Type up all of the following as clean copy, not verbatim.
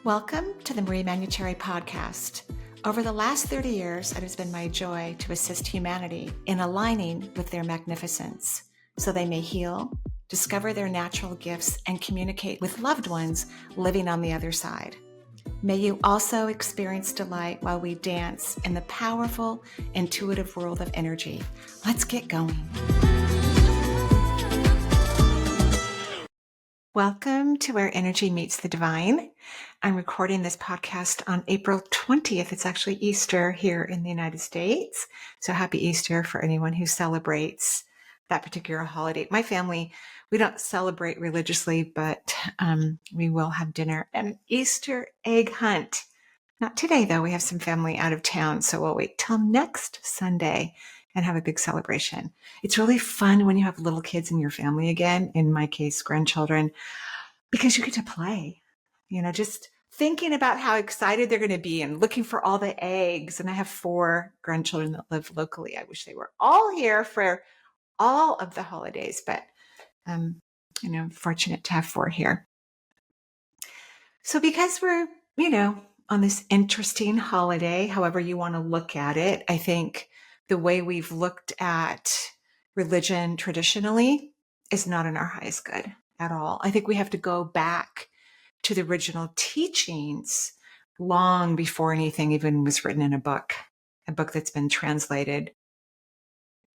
Welcome to the Manuchehri podcast. Over the last 30 years, it has been my joy to assist humanity in aligning with their magnificence so they may heal, discover their natural gifts, and communicate with loved ones living on the other side. May you also experience delight while we dance in the powerful, intuitive world of energy. Let's get going. Welcome to Where Energy Meets the Divine. I'm recording this podcast on April 20th. It's actually Easter here in the United States. So happy Easter for anyone who celebrates that particular holiday. My family, we don't celebrate religiously, but we will have dinner and an Easter egg hunt. Not today, though. We have some family out of town, so we'll wait till next Sunday and have a big celebration. It's really fun when you have little kids in your family again, in my case, grandchildren, because you get to play, just thinking about how excited they're going to be and looking for all the eggs. And I have 4 grandchildren that live locally. I wish they were all here for all of the holidays, but fortunate to have 4 here. So because we're, on this interesting holiday, however you want to look at it, I think the way we've looked at religion traditionally is not in our highest good at all. I think we have to go back to the original teachings long before anything even was written in a book that's been translated.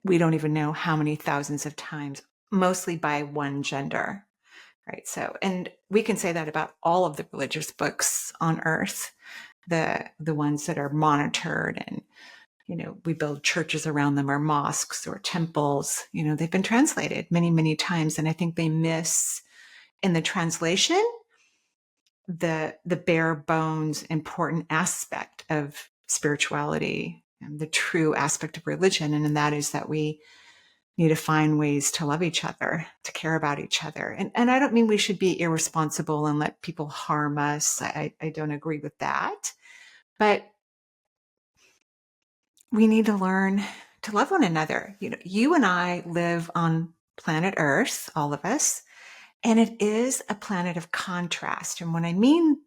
We don't even know how many thousands of times, mostly by one gender, right? So, and we can say that about all of the religious books on earth, the ones that are monitored and we build churches around them or mosques or temples, they've been translated many, many times. And I think they miss in the translation, the bare bones important aspect of spirituality and the true aspect of religion. And that is that we need to find ways to love each other, to care about each other. And I don't mean we should be irresponsible and let people harm us. I don't agree with that. But we need to learn to love one another. You and I live on planet Earth, all of us, and it is a planet of contrast. And what I mean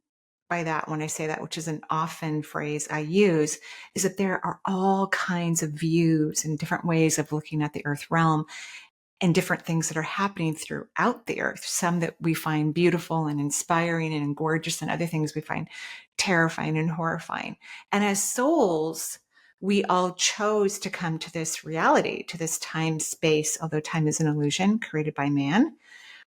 by that, when I say that, which is an often phrase I use, is that there are all kinds of views and different ways of looking at the Earth realm and different things that are happening throughout the Earth. Some that we find beautiful and inspiring and gorgeous, and other things we find terrifying and horrifying. And as souls, we all chose to come to this reality, to this time space, although time is an illusion created by man.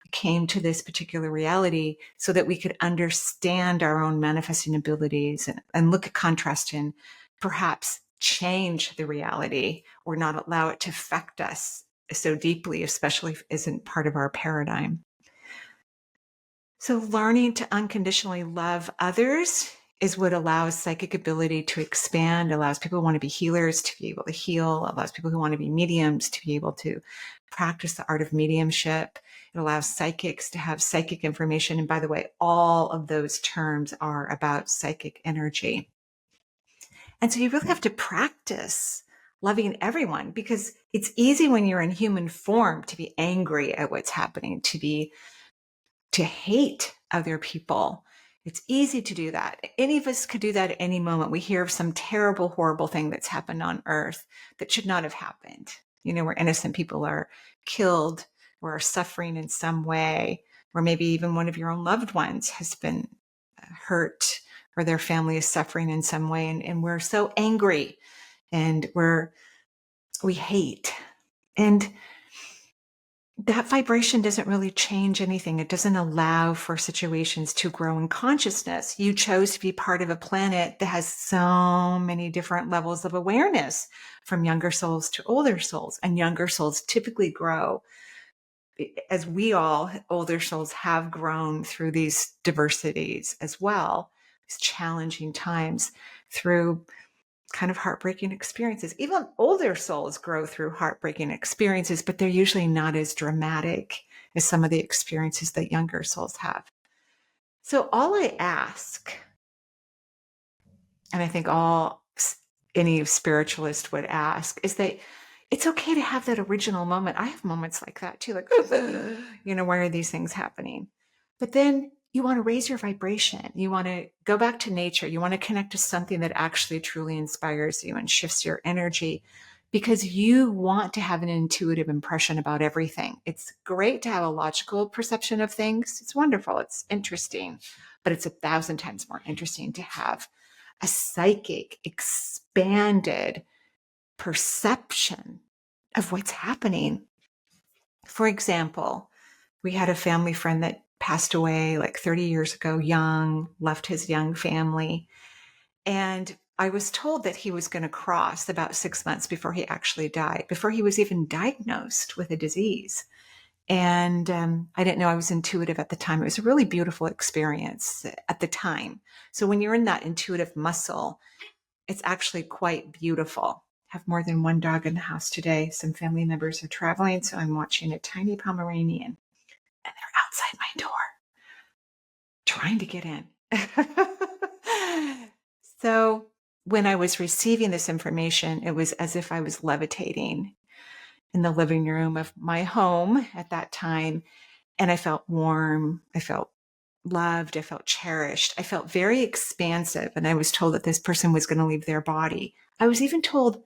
We came to this particular reality so that we could understand our own manifesting abilities and look at contrast and perhaps change the reality or not allow it to affect us so deeply, especially if it isn't part of our paradigm. So learning to unconditionally love others is what allows psychic ability to expand, allows people who want to be healers to be able to heal, allows people who want to be mediums to be able to practice the art of mediumship. It allows psychics to have psychic information. And by the way, all of those terms are about psychic energy. And so you really have to practice loving everyone, because it's easy when you're in human form to be angry at what's happening, to hate other people. It's easy to do that. Any of us could do that at any moment. We hear of some terrible, horrible thing that's happened on Earth that should not have happened, where innocent people are killed or are suffering in some way, or maybe even one of your own loved ones has been hurt or their family is suffering in some way. And we're so angry and we hate. And that vibration doesn't really change anything. It doesn't allow for situations to grow in consciousness. You chose to be part of a planet that has so many different levels of awareness, from younger souls to older souls. And younger souls typically grow, as we all, older souls, have grown through these diversities as well, these challenging times, through kind of heartbreaking experiences. Even older souls grow through heartbreaking experiences, but they're usually not as dramatic as some of the experiences that younger souls have. So all I ask, and I think any spiritualist would ask, is that it's okay to have that original moment. I have moments like that too, like, why are these things happening? But then you want to raise your vibration. You want to go back to nature. You want to connect to something that actually truly inspires you and shifts your energy, because you want to have an intuitive impression about everything. It's great to have a logical perception of things. It's wonderful. It's interesting, but it's 1,000 times more interesting to have a psychic, expanded perception of what's happening. For example, we had a family friend that passed away like 30 years ago, young, left his young family. And I was told that he was going to cross about 6 months before he actually died, before he was even diagnosed with a disease. And I didn't know I was intuitive at the time. It was a really beautiful experience at the time. So when you're in that intuitive muscle, it's actually quite beautiful. I have more than one dog in the house today. Some family members are traveling, so I'm watching a tiny Pomeranian, and they're outside my door trying to get in. So when I was receiving this information, it was as if I was levitating in the living room of my home at that time. And I felt warm. I felt loved. I felt cherished. I felt very expansive. And I was told that this person was going to leave their body. I was even told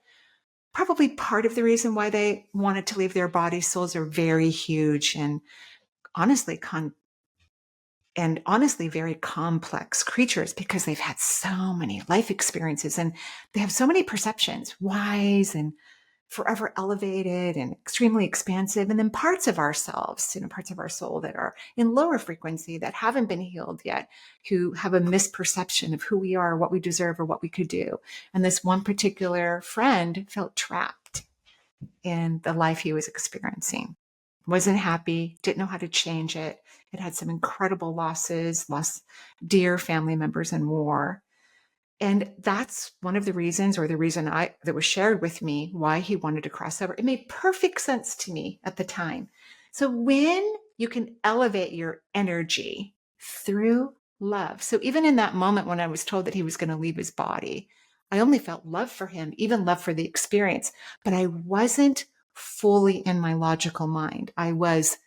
probably part of the reason why they wanted to leave their body. Souls are very huge and honestly very complex creatures, because they've had so many life experiences and they have so many perceptions, wise and forever elevated and extremely expansive. And then parts of ourselves, parts of our soul that are in lower frequency that haven't been healed yet, who have a misperception of who we are, what we deserve, or what we could do. And this one particular friend felt trapped in the life he was experiencing, wasn't happy, didn't know how to change it. It had some incredible losses, lost dear family members in war. And that's one of the reasons, or the reason that was shared with me, why he wanted to cross over. It made perfect sense to me at the time. So when you can elevate your energy through love. So even in that moment when I was told that he was going to leave his body, I only felt love for him, even love for the experience, but I wasn't fully in my logical mind. I was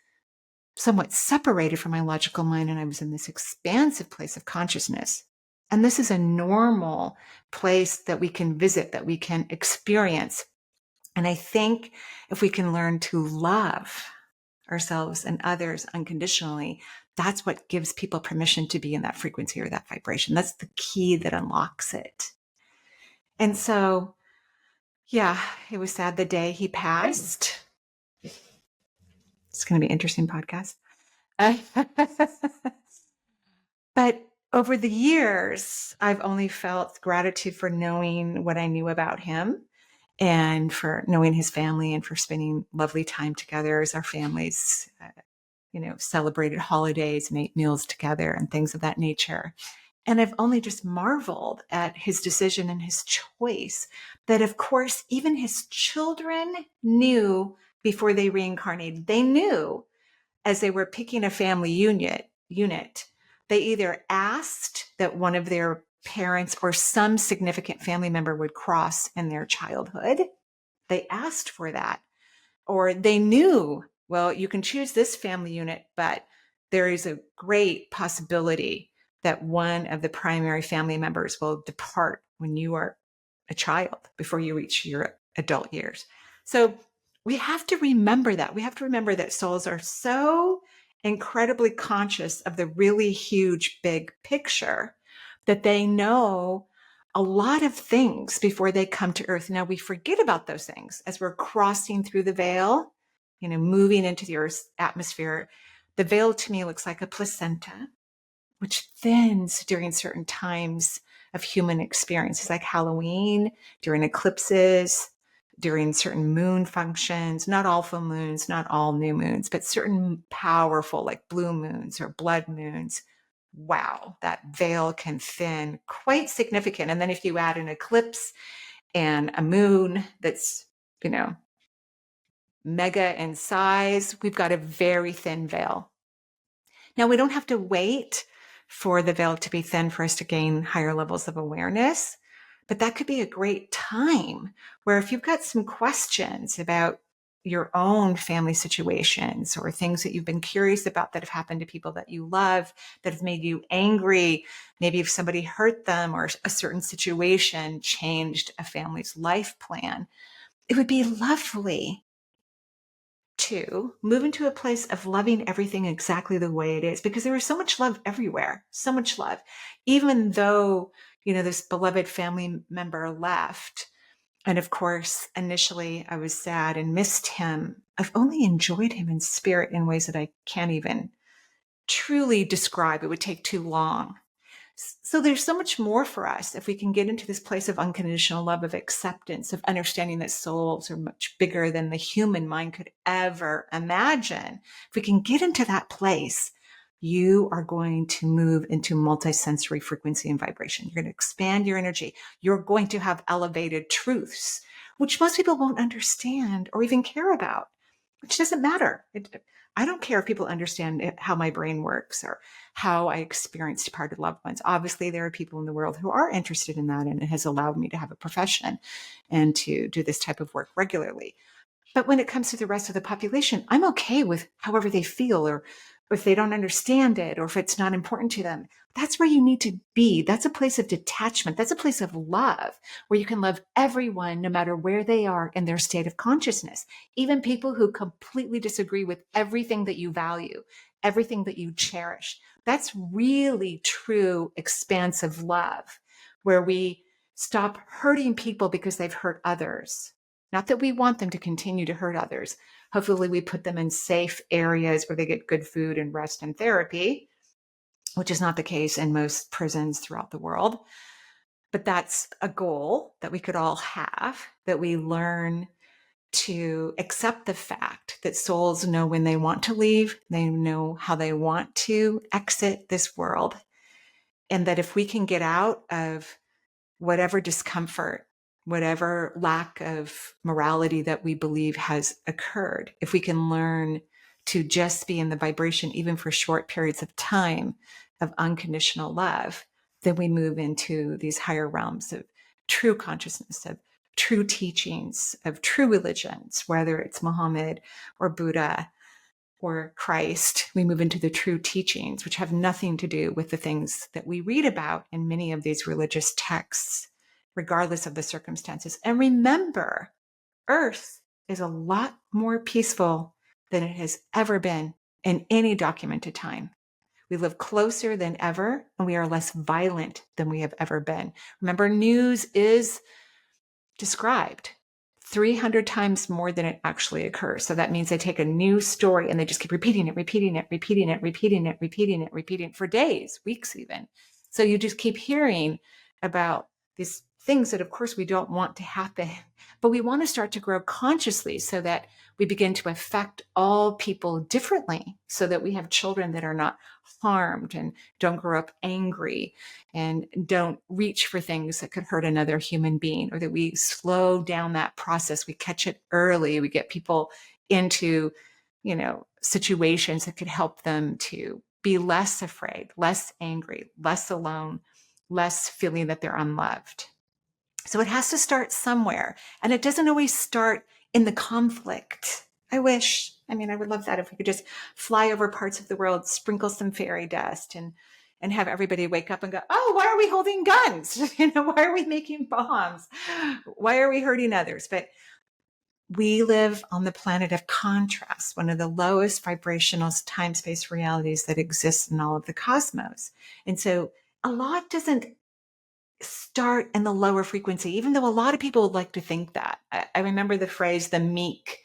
somewhat separated from my logical mind, and I was in this expansive place of consciousness. And this is a normal place that we can visit, that we can experience. And I think if we can learn to love ourselves and others unconditionally, that's what gives people permission to be in that frequency or that vibration. That's the key that unlocks it. And so, yeah, it was sad the day he passed. It's going to be an interesting podcast. But over the years, I've only felt gratitude for knowing what I knew about him, and for knowing his family, and for spending lovely time together as our families, celebrated holidays and ate meals together and things of that nature. And I've only just marveled at his decision and his choice, that of course, even his children knew before they reincarnated. They knew as they were picking a family unit, they either asked that one of their parents or some significant family member would cross in their childhood. They asked for that. Or they knew, well, you can choose this family unit, but there is a great possibility that one of the primary family members will depart when you are a child, before you reach your adult years. So we have to remember that. We have to remember that souls are so incredibly conscious of the really huge, big picture that they know a lot of things before they come to Earth. Now we forget about those things as we're crossing through the veil, moving into the Earth's atmosphere. The veil to me looks like a placenta, which thins during certain times of human experiences, like Halloween, during eclipses, during certain moon functions, not all full moons, not all new moons, but certain powerful, like blue moons or blood moons. Wow, that veil can thin quite significant. And then if you add an eclipse and a moon that's, mega in size, we've got a very thin veil. Now, we don't have to wait for the veil to be thin for us to gain higher levels of awareness, but that could be a great time where if you've got some questions about your own family situations or things that you've been curious about that have happened to people that you love, that have made you angry. Maybe if somebody hurt them or a certain situation changed a family's life plan, it would be lovely to move into a place of loving everything exactly the way it is, because there is so much love everywhere, so much love. Even though, this beloved family member left, and of course, initially I was sad and missed him, I've only enjoyed him in spirit in ways that I can't even truly describe. It would take too long. So there's so much more for us if we can get into this place of unconditional love, of acceptance, of understanding that souls are much bigger than the human mind could ever imagine. If we can get into that place, you are going to move into multisensory frequency and vibration. You're going to expand your energy. You're going to have elevated truths, which most people won't understand or even care about, which doesn't matter. I don't care if people understand how my brain works or how I experienced departed loved ones. Obviously, there are people in the world who are interested in that, and it has allowed me to have a profession and to do this type of work regularly. But when it comes to the rest of the population, I'm okay with however they feel, or if they don't understand it, or if it's not important to them. That's where you need to be. That's a place of detachment. That's a place of love, where you can love everyone no matter where they are in their state of consciousness, even people who completely disagree with everything that you value, everything that you cherish. That's really true expansive love, where we stop hurting people because they've hurt others. Not that we want them to continue to hurt others. Hopefully we put them in safe areas where they get good food and rest and therapy, which is not the case in most prisons throughout the world. But that's a goal that we could all have, that we learn to accept the fact that souls know when they want to leave, they know how they want to exit this world, and that if we can get out of whatever discomfort, whatever lack of morality that we believe has occurred, if we can learn to just be in the vibration, even for short periods of time, of unconditional love, then we move into these higher realms of true consciousness, of true teachings, of true religions, whether it's Muhammad or Buddha or Christ. We move into the true teachings, which have nothing to do with the things that we read about in many of these religious texts, regardless of the circumstances. And remember, Earth is a lot more peaceful than it has ever been in any documented time. We live closer than ever, and we are less violent than we have ever been. Remember, news is described 300 times more than it actually occurs. So that means they take a new story and they just keep repeating it, repeating it, repeating it, repeating it, repeating it, repeating it for days, weeks even. So you just keep hearing about these things that, of course, we don't want to happen, but we want to start to grow consciously so that we begin to affect all people differently, so that we have children that are not harmed and don't grow up angry and don't reach for things that could hurt another human being, or that we slow down that process. We catch it early. We get people into, situations that could help them to be less afraid, less angry, less alone, less feeling that they're unloved. So it has to start somewhere, and it doesn't always start in the conflict. I would love that if we could just fly over parts of the world, sprinkle some fairy dust, and have everybody wake up and go, oh, why are we holding guns? Why are we making bombs? Why are we hurting others? But we live on the planet of contrast, one of the lowest vibrational time-space realities that exists in all of the cosmos. And so a lot doesn't start in the lower frequency, even though a lot of people would like to think that. I remember the phrase, the meek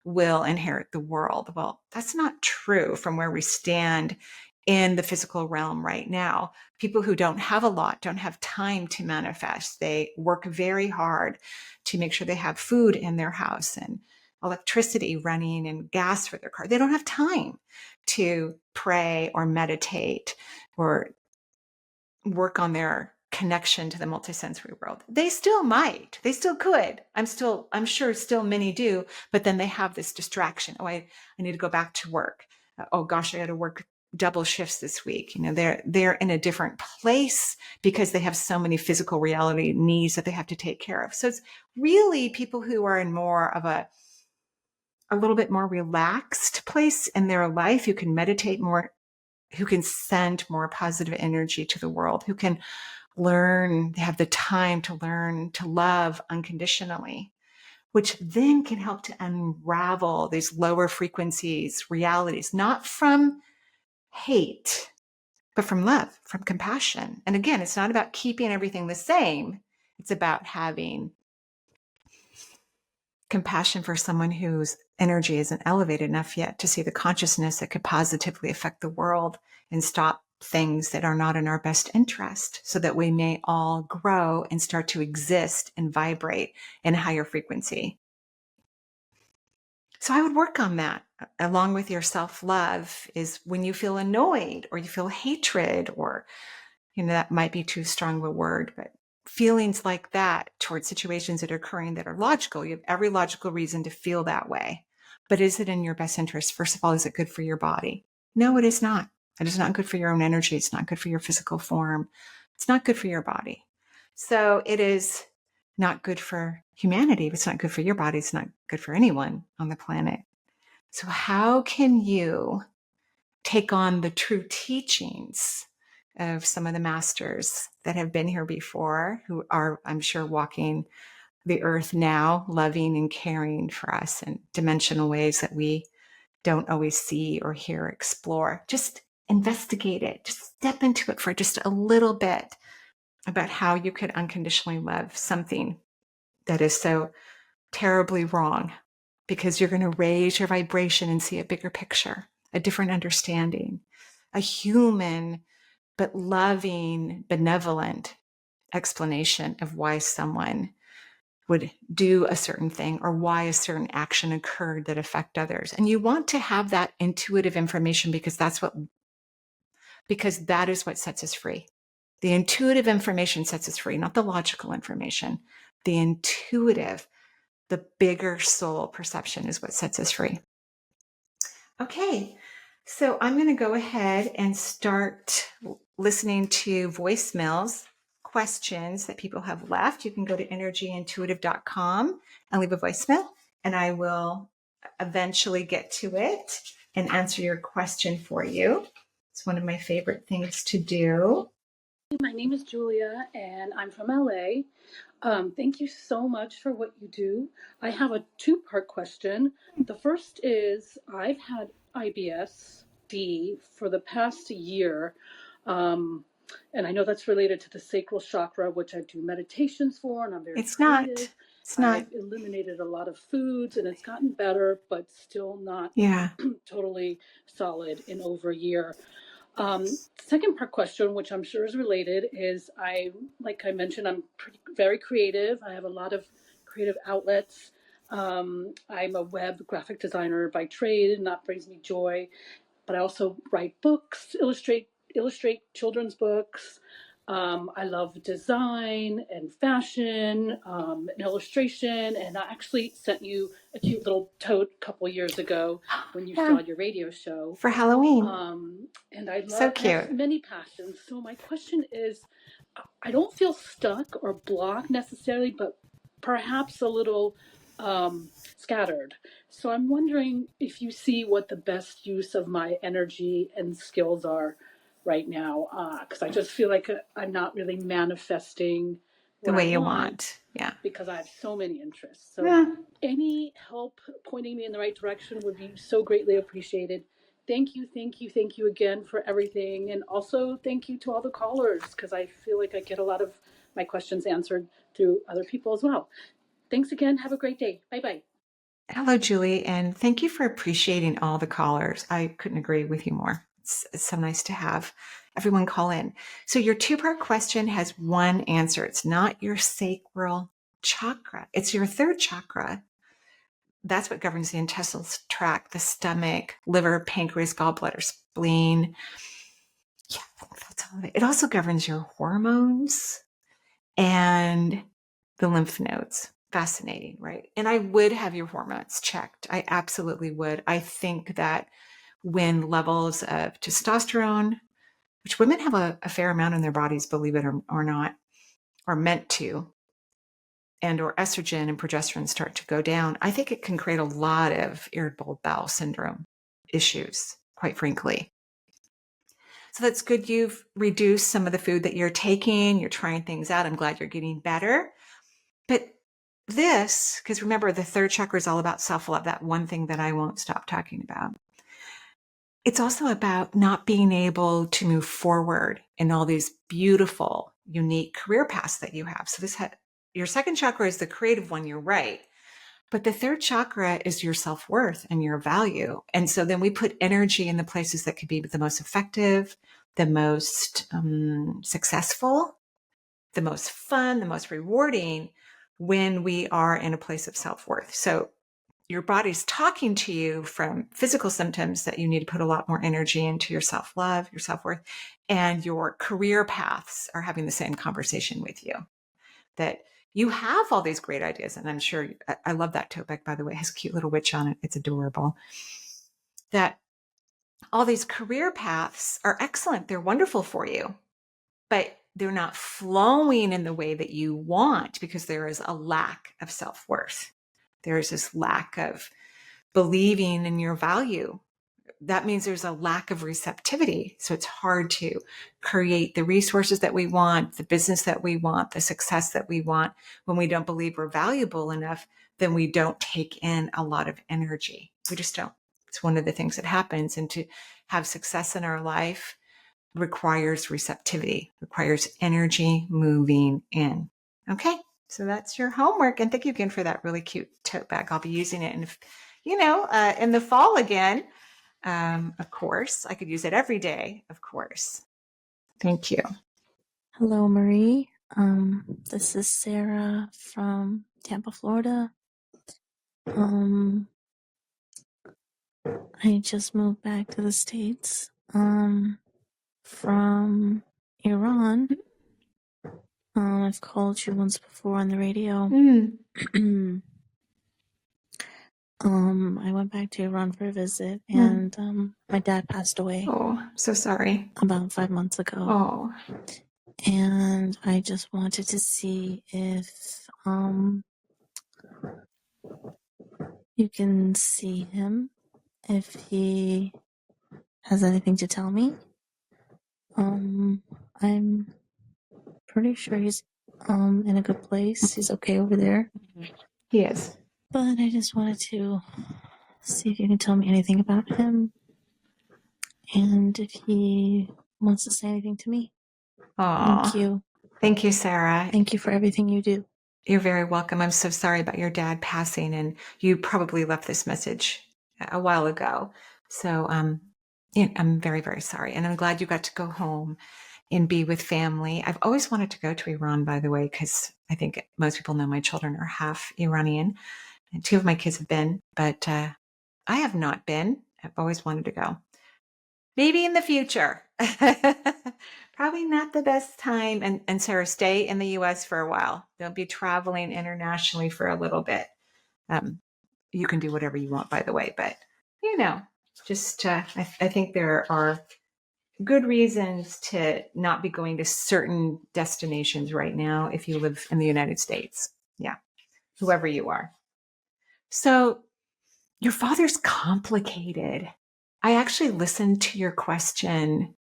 will inherit the world. Well, that's not true from where we stand in the physical realm right now. People who don't have a lot don't have time to manifest. They work very hard to make sure they have food in their house and electricity running and gas for their car. They don't have time to pray or meditate or work on their connection to the multisensory world. They still might, they still could. I'm sure still many do, but then they have this distraction. Oh, I need to go back to work. Oh gosh, I got to work double shifts this week. They're in a different place because they have so many physical reality needs that they have to take care of. So it's really people who are in more of a a little bit more relaxed place in their life, who can meditate more, who can send more positive energy to the world, who can learn, they have the time to learn to love unconditionally, which then can help to unravel these lower frequencies, realities, not from hate, but from love, from compassion. And again, it's not about keeping everything the same. It's about having compassion for someone whose energy isn't elevated enough yet to see the consciousness that could positively affect the world and stop things that are not in our best interest, so that we may all grow and start to exist and vibrate in a higher frequency. So I would work on that along with your self-love. Is when you feel annoyed or you feel hatred, or, that might be too strong of a word, but feelings like that towards situations that are occurring that are logical. You have every logical reason to feel that way. But is it in your best interest? First of all, is it good for your body? No, it is not. It is not good for your own energy. It's not good for your physical form. It's not good for your body. So it is not good for humanity. If it's not good for your body, it's not good for anyone on the planet. So how can you take on the true teachings of some of the masters that have been here before, who are, I'm sure, walking the earth now, loving and caring for us in dimensional ways that we don't always see or hear or explore? Just investigate it. Just step into it for just a little bit about how you could unconditionally love something that is so terribly wrong, because you're going to raise your vibration and see a bigger picture, a different understanding, a human but loving, benevolent explanation of why someone would do a certain thing or why a certain action occurred that affect others. And you want to have that intuitive information, because that is what sets us free. The intuitive information sets us free, not the logical information. The intuitive, the bigger soul perception is what sets us free. Okay, so I'm going to go ahead and start listening to voicemails, questions that people have left. You can go to energyintuitive.com and leave a voicemail, and I will eventually get to it and answer your question for you. It's one of my favorite things to do. My name is Julia, and I'm from LA. Thank you so much for what you do. I have a two-part question. The first is, I've had IBS-D for the past year, and I know that's related to the sacral chakra, which I do meditations for, and I'm very creative. I've eliminated a lot of foods, and it's gotten better, but still not totally solid in over a year. Second part question, which I'm sure is related, is like I mentioned, I'm very creative. I have a lot of creative outlets. I'm a web graphic designer by trade, and that brings me joy. But I also write books, illustrate children's books. I love design and fashion, and illustration. And I actually sent you a cute little tote a couple years ago when you saw your radio show for Halloween. And I love so cute. I have many passions. So my question is, I don't feel stuck or blocked necessarily, but perhaps a little scattered. So I'm wondering if you see what the best use of my energy and skills are right now, because I just feel like I'm not really manifesting the way you want. Yeah. Because I have so many interests. So any help pointing me in the right direction would be so greatly appreciated. Thank you again for everything. And also thank you to all the callers, because I feel like I get a lot of my questions answered through other people as well. Thanks again. Have a great day. Bye-bye. Hello, Julie, and thank you for appreciating all the callers. I couldn't agree with you more. It's so nice to have everyone call in. So your two-part question has one answer. It's not your sacral chakra. It's your third chakra. That's what governs the intestinal tract, the stomach, liver, pancreas, gallbladder, spleen. Yeah, that's all of it. It also governs your hormones and the lymph nodes. Fascinating, right? And I would have your hormones checked. I absolutely would. I think that when levels of testosterone, which women have a fair amount in their bodies, believe it or not, are meant to, and or estrogen and progesterone start to go down, I think it can create a lot of irritable bowel syndrome issues, quite frankly. So that's good. You've reduced some of the food that you're taking. You're trying things out. I'm glad you're getting better. But this, because remember, the third chakra is all about self-love, that one thing that I won't stop talking about. It's also about not being able to move forward in all these beautiful, unique career paths that you have. So your second chakra is the creative one, you're right. But the third chakra is your self-worth and your value. And so then we put energy in the places that could be the most effective, the most successful, the most fun, the most rewarding when we are in a place of self-worth. So your body's talking to you from physical symptoms that you need to put a lot more energy into your self-love, your self-worth, and your career paths are having the same conversation with you. That you have all these great ideas. And I'm sure, I love that tote bag, by the way. It has a cute little witch on it. It's adorable. That all these career paths are excellent. They're wonderful for you, but they're not flowing in the way that you want because there is a lack of self-worth. There is this lack of believing in your value. That means there's a lack of receptivity. So it's hard to create the resources that we want, the business that we want, the success that we want. When we don't believe we're valuable enough, then we don't take in a lot of energy. We just don't. It's one of the things that happens. And to have success in our life requires receptivity, requires energy moving in. Okay. So that's your homework. And thank you again for that really cute tote bag. I'll be using it in the fall again. Of course, I could use it every day, of course. Thank you. Hello, Marie. This is Sara from Tampa, Florida. I just moved back to the States, from Iran. I've called you once before on the radio. I went back to Iran for a visit, and my dad passed away. Oh, so sorry. About 5 months ago. Oh. And I just wanted to see if you can see him, if he has anything to tell me. I'm pretty sure he's in a good place. He's okay over there. He is. But I just wanted to see if you can tell me anything about him, and if he wants to say anything to me. Aw. Thank you. Thank you, Sara. Thank you for everything you do. You're very welcome. I'm so sorry about your dad passing, and you probably left this message a while ago. So I'm very, very sorry. And I'm glad you got to go home and be with family. I've always wanted to go to Iran, by the way, because I think most people know my children are half Iranian. And 2 of my kids have been, but I have not been. I've always wanted to go. Maybe in the future. Probably not the best time. And Sara, stay in the US for a while. Don't be traveling internationally for a little bit. You can do whatever you want, by the way, but just I think there are good reasons to not be going to certain destinations right now if you live in the United States. Yeah, whoever you are. So your father's complicated. I actually listened to your question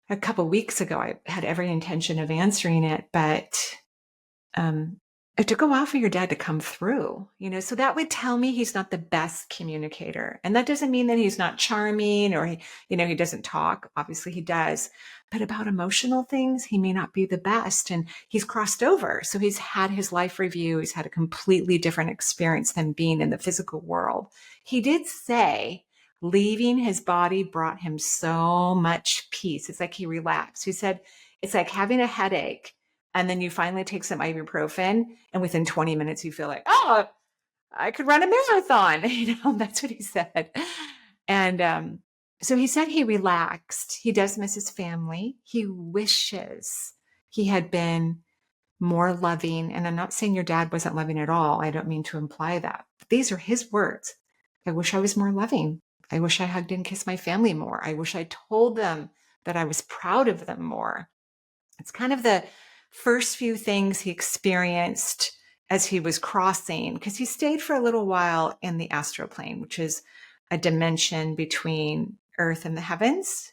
a couple weeks ago. I had every intention of answering it, but it took a while for your dad to come through, so that would tell me he's not the best communicator. And that doesn't mean that he's not charming or he doesn't talk. Obviously he does, but about emotional things, he may not be the best. And he's crossed over. So he's had his life review. He's had a completely different experience than being in the physical world. He did say leaving his body brought him so much peace. It's like he relaxed. He said, it's like having a headache. And then you finally take some ibuprofen, and within 20 minutes, you feel like, oh, I could run a marathon. That's what he said. And so he said he relaxed. He does miss his family. He wishes he had been more loving. And I'm not saying your dad wasn't loving at all. I don't mean to imply that. But these are his words. I wish I was more loving. I wish I hugged and kissed my family more. I wish I told them that I was proud of them more. It's kind of the first few things he experienced as he was crossing, because he stayed for a little while in the astral plane, which is a dimension between earth and the heavens.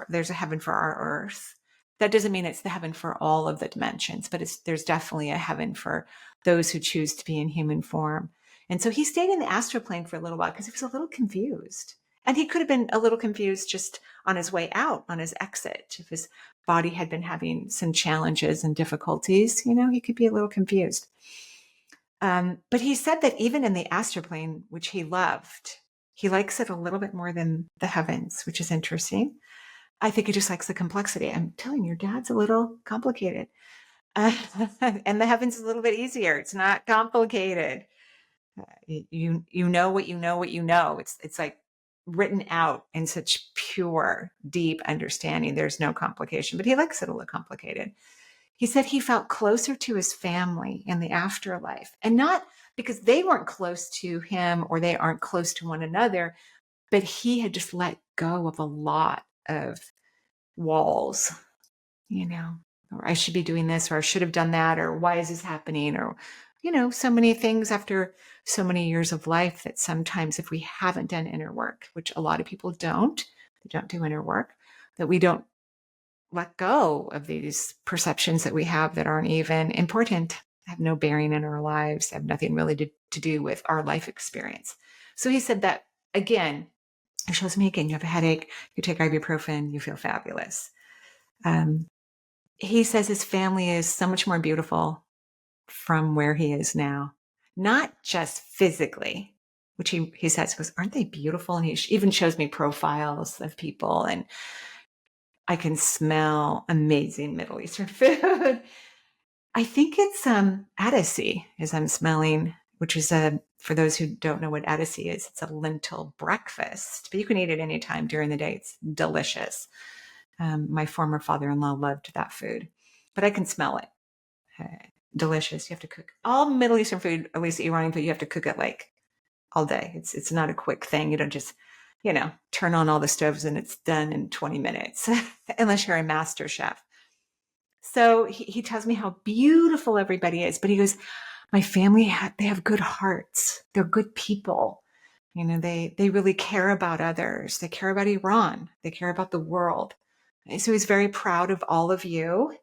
There's a heaven for our earth. That doesn't mean it's the heaven for all of the dimensions, but there's definitely a heaven for those who choose to be in human form. And so he stayed in the astral plane for a little while because he was a little confused. And he could have been a little confused just on his way out, on his exit. If his body had been having some challenges and difficulties, he could be a little confused. But he said that even in the astral plane, which he loved, he likes it a little bit more than the heavens, which is interesting. I think he just likes the complexity. I'm telling you, your dad's a little complicated. And the heavens is a little bit easier. It's not complicated. You know what you know what you know. It's like written out in such pure, deep understanding. There's no complication, but he likes it a little complicated. He said he felt closer to his family in the afterlife, and not because they weren't close to him or they aren't close to one another, but he had just let go of a lot of walls, or I should be doing this, or I should have done that, or why is this happening? Or, so many things after so many years of life that sometimes if we haven't done inner work, which a lot of people don't, they don't do inner work, that we don't let go of these perceptions that we have that aren't even important, have no bearing in our lives, have nothing really to do with our life experience. So he said that, again, it shows me again, you have a headache, you take ibuprofen, you feel fabulous. He says his family is so much more beautiful from where he is now, not just physically, which he says, he goes, aren't they beautiful? And he even shows me profiles of people, and I can smell amazing Middle Eastern food. I think it's adisi as I'm smelling, which is for those who don't know what adisi is, it's a lentil breakfast, but you can eat it anytime during the day. It's delicious. My former father-in-law loved that food, but I can smell it. Delicious. You have to cook all Middle Eastern food, at least Iranian food. You have to cook it like all day. It's not a quick thing. You don't just, turn on all the stoves and it's done in 20 minutes, unless you're a master chef. So he tells me how beautiful everybody is, but he goes, my family, they have good hearts. They're good people. They really care about others. They care about Iran. They care about the world. And so he's very proud of all of you.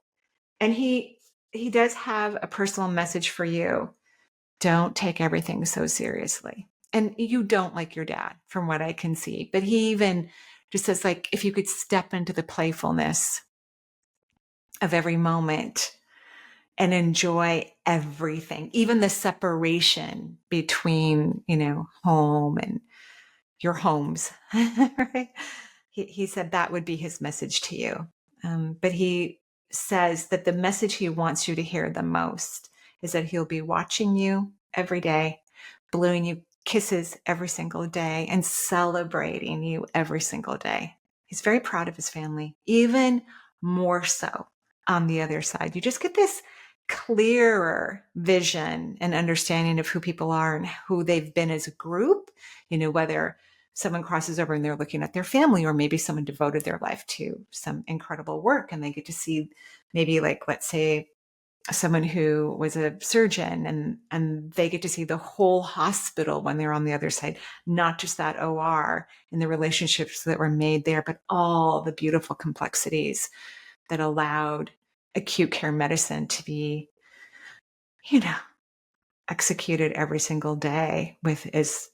And he does have a personal message for you. Don't take everything so seriously. And you don't like your dad, from what I can see. But he even just says, like, if you could step into the playfulness of every moment and enjoy everything, even the separation between, home and your homes, right? He said that would be his message to you. But he says that the message he wants you to hear the most is that he'll be watching you every day, blowing you kisses every single day, and celebrating you every single day. He's very proud of his family, even more so on the other side. You just get this clearer vision and understanding of who people are and who they've been as a group, whether someone crosses over and they're looking at their family, or maybe someone devoted their life to some incredible work and they get to see maybe, like, let's say someone who was a surgeon and they get to see the whole hospital when they're on the other side, not just that OR and the relationships that were made there, but all the beautiful complexities that allowed acute care medicine to be, executed every single day with as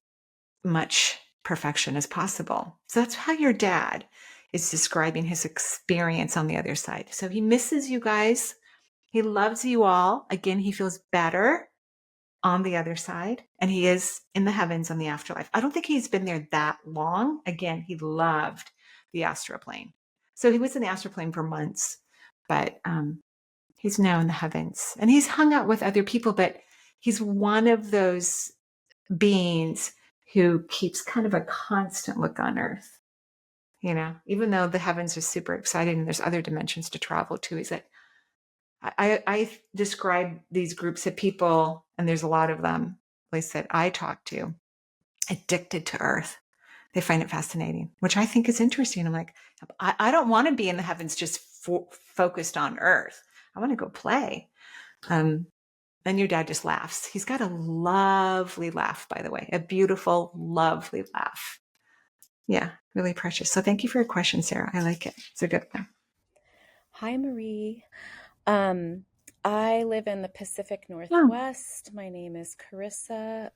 much perfection as possible. So that's how your dad is describing his experience on the other side. So he misses you guys. He loves you all. Again, he feels better on the other side, and he is in the heavens on the afterlife. I don't think he's been there that long. Again, he loved the astral plane. So he was in the astral plane for months, but he's now in the heavens, and he's hung out with other people, but he's one of those beings who keeps kind of a constant look on earth, even though the heavens are super exciting and there's other dimensions to travel to. He's like, I describe these groups of people, and there's a lot of them, at least that I talk to, addicted to earth. They find it fascinating, which I think is interesting. I'm like, I don't want to be in the heavens just focused on earth. I want to go play. And your dad just laughs. He's got a lovely laugh, by the way, a beautiful, lovely laugh. Yeah, really precious. So thank you for your question, Sarah. I like it. It's a good one. Hi, Marie. I live in the Pacific Oh. Northwest. My name is Charissa.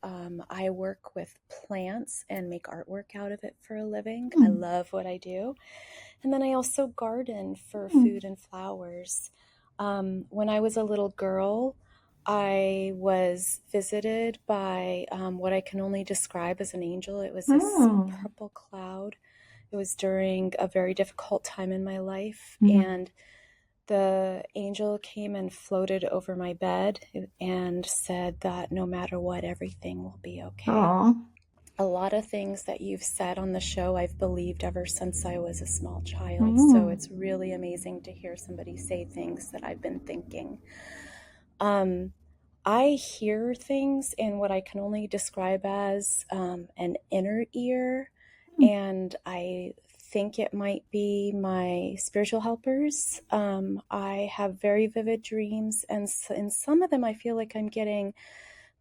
I work with plants and make artwork out of it for a living. I love what I do. And then I also garden for food and flowers. When I was a little girl, I was visited by what I can only describe as an angel. It was this purple cloud. It was during a very difficult time in my life. And the angel came and floated over my bed and said that no matter what, everything will be okay. Aww. A lot of things that you've said on the show, I've believed ever since I was a small child. So it's really amazing to hear somebody say things that I've been thinking. I hear things in what I can only describe as an inner ear, and I think it might be my spiritual helpers. I have very vivid dreams, and in some of them I feel like I'm getting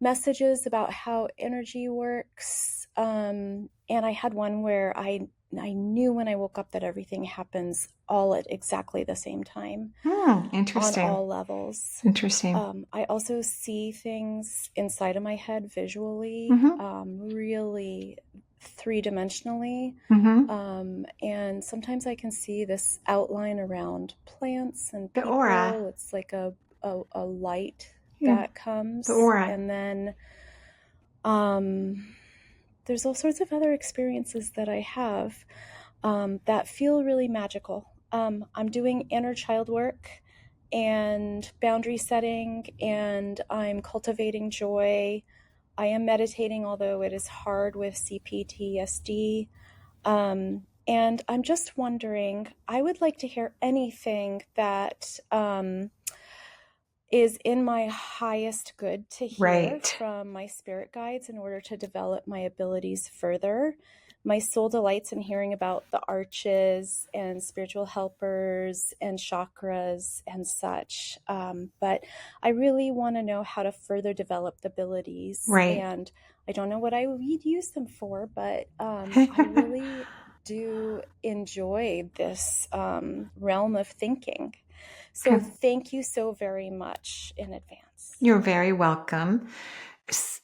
messages about how energy works. And I had one where I knew when I woke up that everything happens all at exactly the same time. Interesting. On all levels. Interesting. I also see things inside of my head visually, really three-dimensionally. And sometimes I can see this outline around plants and people. The aura. It's like a light that comes. The aura. And then there's all sorts of other experiences that I have that feel really magical. I'm doing inner child work and boundary setting, and I'm cultivating joy. I am meditating, although it is hard with CPTSD. And I'm just wondering, I would like to hear anything that is in my highest good to hear from my spirit guides in order to develop my abilities further. My soul delights in hearing about the arches and spiritual helpers and chakras and such. But I really want to know how to further develop the abilities. And I don't know what I would use them for, but I really do enjoy this realm of thinking. So thank you so very much in advance. You're very welcome.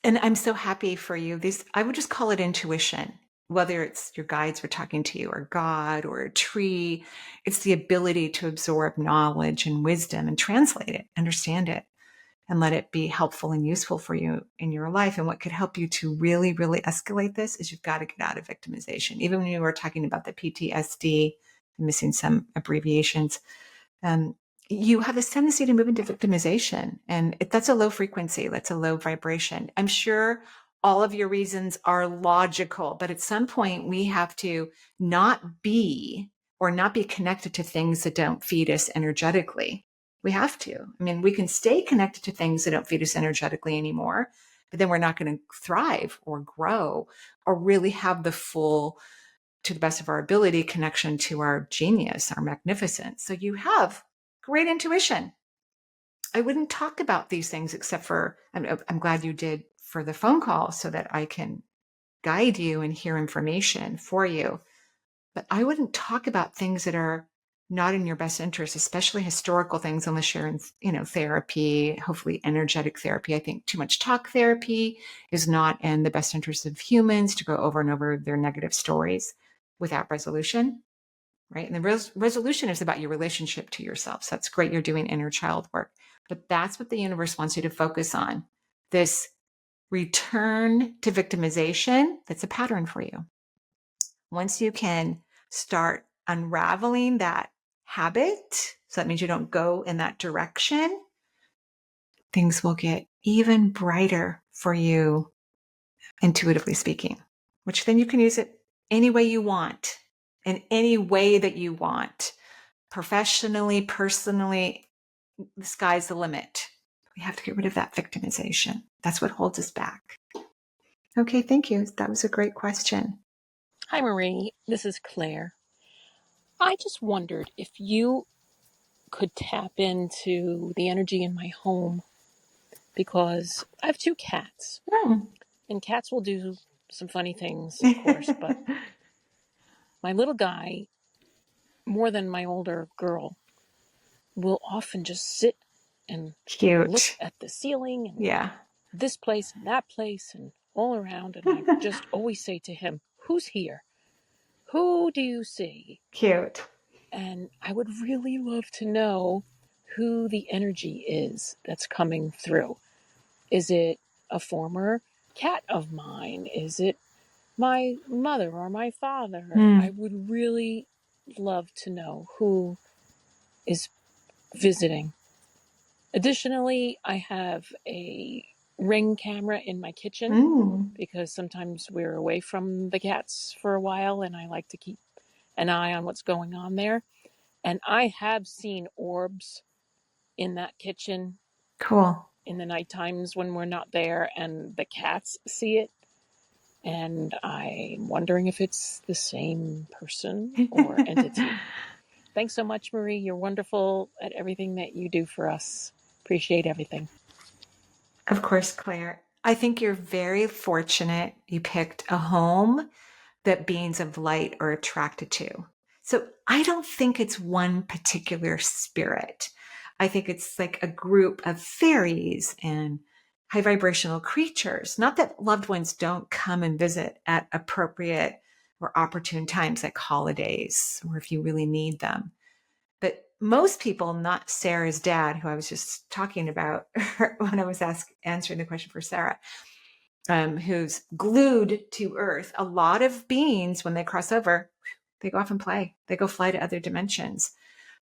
And I'm so happy for you. I would just call it intuition, whether it's your guides were talking to you or God or a tree. It's the ability to absorb knowledge and wisdom and translate it, understand it, and let it be helpful and useful for you in your life. And what could help you to really, really escalate this is you've got to get out of victimization. Even when you were talking about the PTSD, I'm missing some abbreviations, you have this tendency to move into victimization, and that's a low frequency. That's a low vibration. I'm sure all of your reasons are logical, but at some point we have to not be connected to things that don't feed us energetically. We have to. I mean, we can stay connected to things that don't feed us energetically anymore, but then we're not going to thrive or grow or really have the full, to the best of our ability, connection to our genius, our magnificence. So you have great intuition. I wouldn't talk about these things except for, I'm glad you did for the phone call so that I can guide you and hear information for you. But I wouldn't talk about things that are not in your best interest, especially historical things, unless you're in, therapy, hopefully energetic therapy. I think too much talk therapy is not in the best interest of humans to go over and over their negative stories without resolution. Right. And the resolution is about your relationship to yourself. So that's great. You're doing inner child work, but that's what the universe wants you to focus on. This return to victimization, that's a pattern for you. Once you can start unraveling that habit, so that means you don't go in that direction, things will get even brighter for you, intuitively speaking, which then you can use it any way you want, in any way that you want. Professionally, personally, the sky's the limit. We have to get rid of that victimization. That's what holds us back. Okay, thank you. That was a great question. Hi, Marie. This is Claire. I just wondered if you could tap into the energy in my home because I have 2 cats, Mm. and cats will do some funny things, of course, but my little guy, more than my older girl, will often just sit and look Cute. at the ceiling and Yeah. this place and that place and all around. And I just always say to him, "Who's here? Who do you see?" Cute. And I would really love to know who the energy is that's coming through. Is it a former cat of mine? Is it my mother or my father? I Mm. would really love to know who is visiting. Additionally, I have a ring camera in my kitchen Mm. because sometimes we're away from the cats for a while and I like to keep an eye on what's going on there. And I have seen orbs in that kitchen Cool. in the night times when we're not there and the cats see it. And I'm wondering if it's the same person or entity. Thanks so much, Marie. You're wonderful at everything that you do for us. Appreciate everything. Of course, Claire. I think you're very fortunate you picked a home that beings of light are attracted to. So I don't think it's one particular spirit. I think it's like a group of fairies and high vibrational creatures. Not that loved ones don't come and visit at appropriate or opportune times like holidays or if you really need them. But most people, not Sarah's dad, who I was just talking about when I was answering the question for Sarah, who's glued to Earth, a lot of beings, when they cross over, they go off and play. They go fly to other dimensions.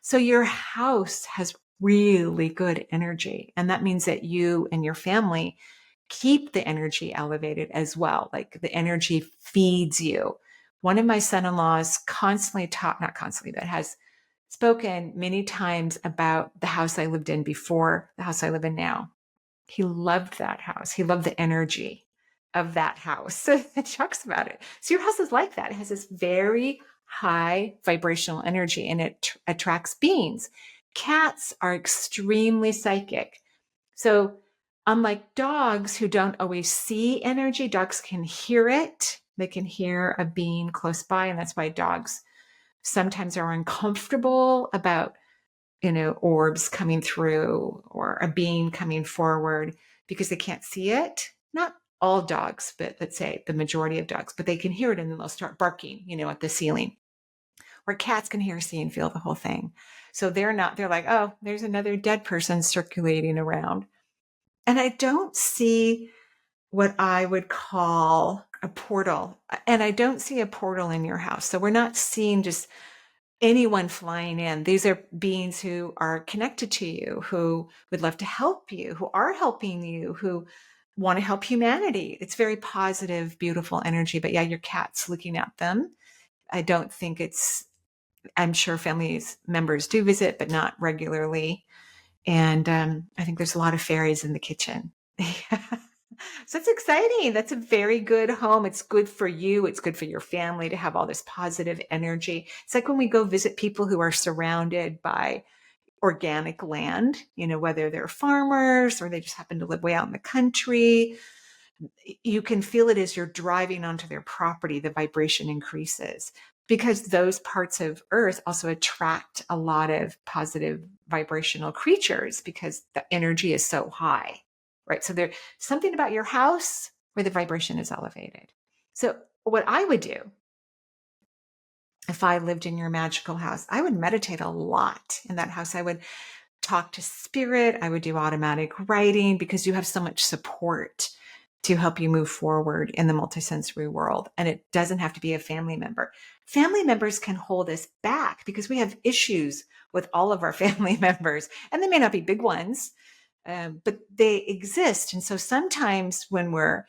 So your house has really good energy. And that means that you and your family keep the energy elevated as well. Like the energy feeds you. One of my son-in-laws constantly taught, not constantly, but has spoken many times about the house I lived in before the house I live in now. He loved that house. He loved the energy of that house. It talks about it. So your house is like that. It has this very high vibrational energy and it attracts beings. Cats are extremely psychic. So unlike dogs who don't always see energy, dogs can hear it. They can hear a being close by. And that's why dogs sometimes are uncomfortable about orbs coming through or a being coming forward because they can't see it. Not all dogs, but let's say the majority of dogs, but they can hear it and then they'll start barking, at the ceiling. Where cats can hear, see, and feel the whole thing. So they're like, oh, there's another dead person circulating around. And I don't see what I would call a portal. And I don't see a portal in your house. So we're not seeing just anyone flying in. These are beings who are connected to you, who would love to help you, who are helping you, who want to help humanity. It's very positive, beautiful energy. But yeah, your cat's looking at them. I don't think I'm sure family members do visit, but not regularly. And I think there's a lot of fairies in the kitchen. So it's exciting. That's a very good home. It's good for you. It's good for your family to have all this positive energy. It's like when we go visit people who are surrounded by organic land, whether they're farmers or they just happen to live way out in the country. You can feel it as you're driving onto their property, the vibration increases because those parts of Earth also attract a lot of positive vibrational creatures because the energy is so high, right? So there's something about your house where the vibration is elevated. So what I would do if I lived in your magical house, I would meditate a lot in that house. I would talk to spirit. I would do automatic writing because you have so much support to help you move forward in the multisensory world. And it doesn't have to be a family member. Family members can hold us back because we have issues with all of our family members, and they may not be big ones, but they exist. And so sometimes when we're,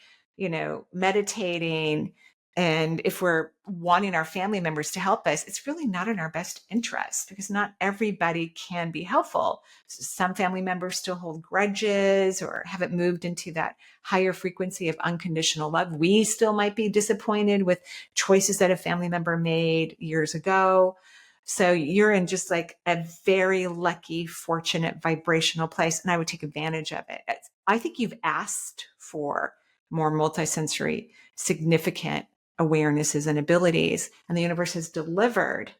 meditating, and if we're wanting our family members to help us, it's really not in our best interest because not everybody can be helpful. Some family members still hold grudges or haven't moved into that higher frequency of unconditional love. We still might be disappointed with choices that a family member made years ago. So you're in just like a very lucky, fortunate vibrational place. And I would take advantage of it. I think you've asked for more multisensory, significant awarenesses and abilities, and the universe has delivered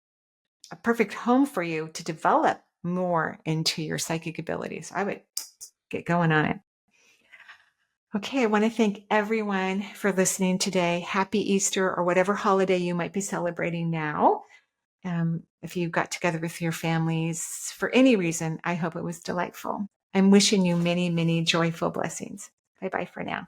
a perfect home for you to develop more into your psychic abilities. I would get going on it. Okay, I want to thank everyone for listening today. Happy Easter or whatever holiday you might be celebrating now. If you got together with your families for any reason, I hope it was delightful. I'm wishing you many, many joyful blessings. Bye-bye for now.